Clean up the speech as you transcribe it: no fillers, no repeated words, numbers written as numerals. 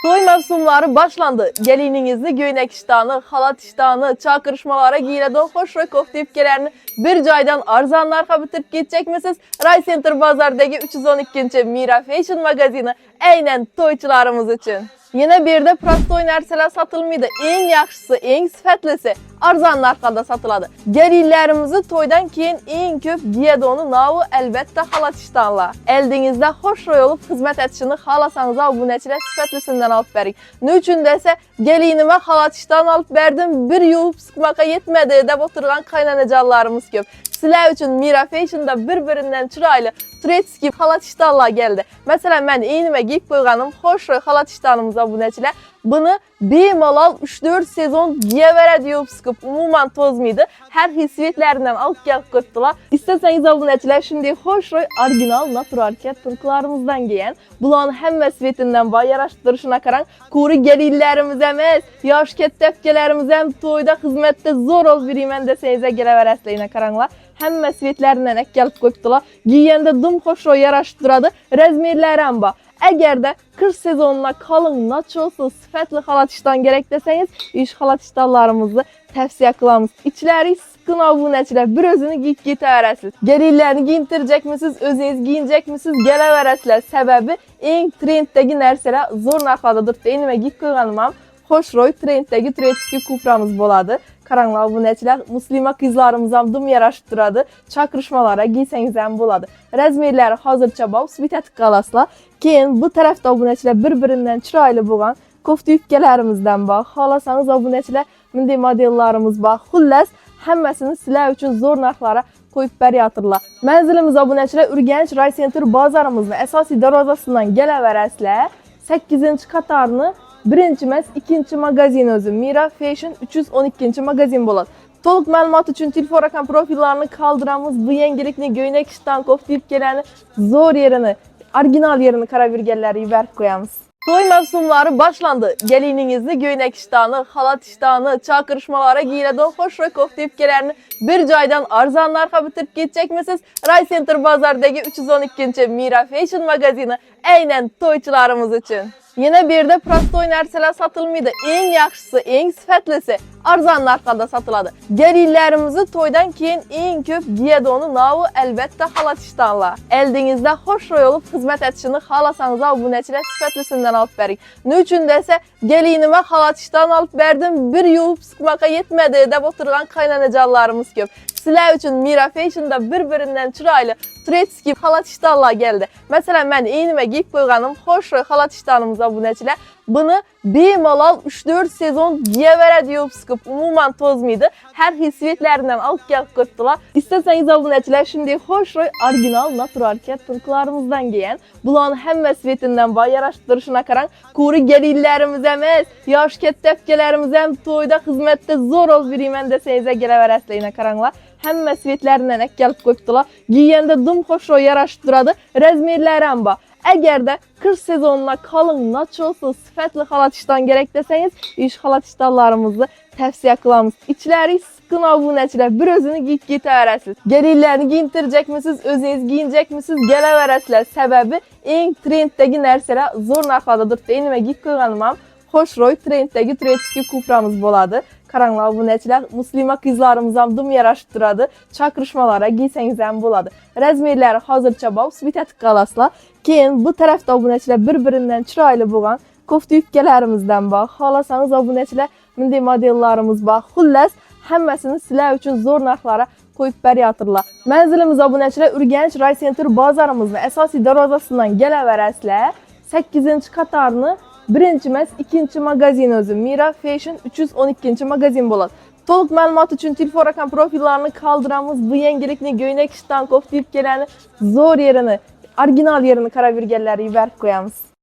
Toy mevsumları başlandı. Gelininizli göğnek iştahını, halat iştahını, çakırışmalara giyileden hoş ve koftipkelerini bir caydan arzanlarga bitirip gidecek misiniz? Ray Center Bazar'daki 312. Mira Fashion magazini aynen toyçularımız için. Yine bir de prastoy narsalar satılmaydı. En yaxşısı, en sifatlisi arzanlarga satıladı. Gelinlerimizi toydan keyin en köp giyedonu navu elbette halat iştahla. Eldinizde hoş roy olup hizmet etişini halasanız abuneçiler sifatlisinden alıp verin. Ne üçün dese gelinime halat iştahını alıp verdim, bir yuvup sıkmaka yetmedi de oturgan kaynanacallarımız köp. Sizler üçün Mira Fashion'da birbirinden çıraylı Turetski halat iştahlar geldi. Mesela ben iğnime giyip koyganım hoş roy halat iştahımız abuneçiler. Bunu bemalol 3-4 sezon giyevere deyip sıkıp umuman tozmaydı. Her hissiyetlerden alıp gelip koydular. İsterseniz abuneçiler şimdi hoş roy orijinal natural turklarımızdan giyen bulan hem mesvetinden bay yaraştırışına karan kuru gelinlerimiz emes, yaş tepkelerimiz hem toyda hizmette zor ol birimen desenize geleveresliğine karanlar. Hem mesvetlerinden ek gelip koydular. Giyende dım hoş roy yaraştırdı. Rezmirler ba. Eğer de kış sezonuna kalın, naçolsuz, sifatlı halat iştahın gerek deseniz, iş halat iştahlarımızı tavsiye kılamız. İçleri sıkın abuneçiler, bir özünü giyip giteveresiniz. Gelinlerini giyintirecek misiniz, özünüz giyinecek misiniz, geleveresizler. Sebebi en trenddeki narsalar zor narxadadır. Beynime giyip koyganımam, hoş roy trenddeki Turetski kupramız boladı. Karanlı abuneçiler, muslima kızlarımızam dım yaraştırады. Çakırışmalara giyseniz hem boladı. Rezmirleri hazırça bağ, svitetik kalasla. Keyin bu tarafta abuneçiler birbirinden çıraylı boğan kofta yüpkelerimizden bağ. Halasanız abuneçiler, mindi modellarımız bağ. Xullas, hemmesini sizler üçün zor narxlara koyup beriyatırlar. Menzilimiz abuneçiler Ürgenç Ray Center bazarımızın esası darvazasından geleveresler 8. katarını birinci mes, ikinci magazin özü Mira Fashion 312. magazin bolat. Toluk məlumat üçün telefon rakam profillerini kaldıramız. Bu yengilikni, göğnek iştahın, kofta ipkelerini, zor yerini, orijinal yerini karavirgelleri verip koyamız. Toy mevsumları başlandı. Gelininizli göğnek iştahını, halat iştahını, çakırışmalara giyileden hoş ve kofta ipkelerini bir caydan arzanlarga bitirip gidecek misiniz? Ray Center Bazar'daki 312. Mira Fashion magazini aynen toyçularımız için. Yine bir de prastoy narsalar satılmaydı. En yaxşısı, en sifatlisi arzanlarga satıladı. Gelinlerimizi toydan keyin en köp giyedonu navu elbette halat iştahla. Eldinizde hoş roy olup hizmet etişini halasanız abuneçiler sifatlisinden alıp verin. Ne üçün dese gelinime halat iştahını alıp verdim, bir yuvup sıkmaka yetmedi de oturgan kaynanacallarımız köp. Sizler üçün Mira Fashion'da birbirinden çıraylı Turetski halat iştahlar geldi. Mesela ben iğnime giyip koyganım hoş roy halat iştahımız abuneçiler. Bunu bemalol 3-4 sezon giyevere deyip sıkıp umuman tozmaydı. Her hissiyetlerden alıp gelip koydular. İsterseniz abuneçiler şimdi hoş roy orijinal natural turklarımızdan giyen bulan hem mesvetinden bay yaraştırışına karan kuru gelinlerimiz emes, yaş tepkelerimiz hem toyda hizmette zor ol birimen desenize geleveresliğine karanlar. Hem mesvetlerinden ek gelip koydular. Giyende dım hoş roy yaraştırады. Rezmirler ba. Eğer de kış sezonuna kalın, naçolsuz, sifatlı halat iştahın gerek deseniz, iş halat iştahlarımızı tavsiye kılamız. İçleri sıkın abuneçiler, bir özünü giyip giteveresiniz. Gelinlerini giyintirecek misiniz, özünüz giyinecek misiniz, geleveresizler. Sebebi en trenddeki narsalar zor narxadadır. Beynime giyip koyganımam, hoş roy trenddeki Turetski kupramız boladı. Karanlı abuneçiler, muslima kızlarımızam dım yaraştırады. Çakırışmalara giyseniz hem boladı. Rezmirleri hazırça bağ, svitetik kalasla. Keyin bu tarafta abuneçiler birbirinden çıraylı boğan kofta yüpkelerimizden bağ. Halasanız abuneçiler, mindi modellarımız bağ. Xullas, hemmesini sizler üçün zor narxlara koyup beriyatırlar. Menzilimiz abuneçiler Ürgenç Ray Center bazarımızın esası darvazasından geleveresler 8. katarını birinci mes, ikinci magazin özü Mira Fashion 312. magazin bolat. Toluk məlumat üçün telefon rakam profillerini kaldıramız. Bu yengilikni, göğnek iştahın, kofta ipkelerini, zor yerini, orijinal yerini karavirgelleri verip koyamız.